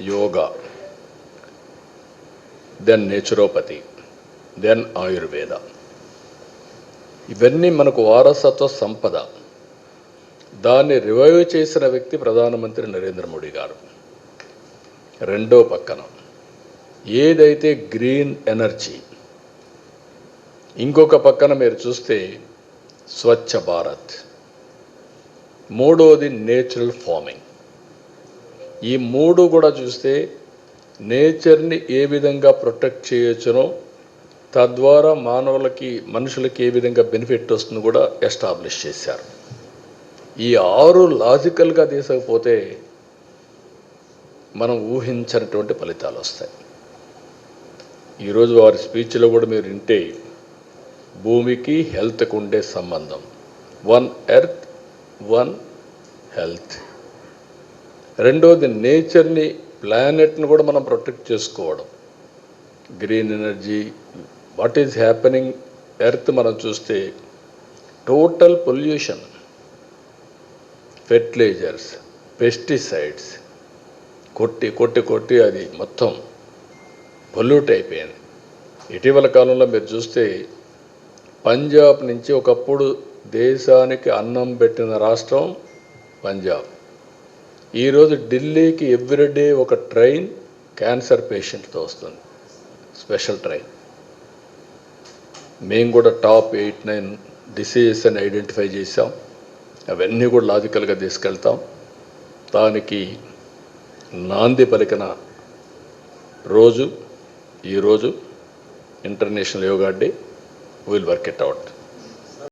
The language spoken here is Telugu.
Yoga, then naturopathy, then Ayurveda. ఇవన్నీ మనకు వారసత్వ సంపద. దాన్ని రివైవ్ చేసిన వ్యక్తి ప్రధానమంత్రి నరేంద్ర మోడీ గారు. రెండో పక్కన ఏదైతే గ్రీన్ ఎనర్జీ, ఇంకొక పక్కన మీరు చూస్తే స్వచ్ఛ భారత్, మూడోది నేచురల్ ఫార్మింగ్. ఈ మూడు కూడా చూస్తే నేచర్ని ఏ విధంగా ప్రొటెక్ట్ చేయొచ్చునో, తద్వారా మనుషులకి ఏ విధంగా బెనిఫిట్ వస్తుందో కూడా ఎస్టాబ్లిష్ చేశారు. ఈ 6 లాజికల్గా తీసుకపోతే మనం ఊహించినటువంటి ఫలితాలు వస్తాయి. ఈరోజు వారి స్పీచ్లో కూడా మీరు వింటే భూమికి హెల్త్కు ఉండే సంబంధం, 1 ఎర్త్ 1 హెల్త్. రెండోది నేచర్ని, ప్లానెట్ని కూడా మనం ప్రొటెక్ట్ చేసుకోవడం. Green energy, what is happening earth మనం చూస్తే టోటల్ పొల్యూషన్, ఫెర్టిలైజర్స్, పెస్టిసైడ్స్ కొట్టి అది మొత్తం పొల్యూట్ అయిపోయింది. ఇటీవల కాలంలో మీరు చూస్తే పంజాబ్ నుంచి, ఒకప్పుడు దేశానికి అన్నం పెట్టిన రాష్ట్రం పంజాబ్, ఈరోజు ఢిల్లీకి ఎవ్రీడే ఒక ట్రైన్ క్యాన్సర్ పేషెంట్తో వస్తుంది, స్పెషల్ ట్రైన్. మేము కూడా టాప్ 8-9 డిసీజెస్ అని ఐడెంటిఫై చేసాం. అవన్నీ కూడా లాజికల్గా తీసుకెళ్తాం. దానికి నాంది పలికిన రోజు ఈరోజు international yoga day. Will work it out.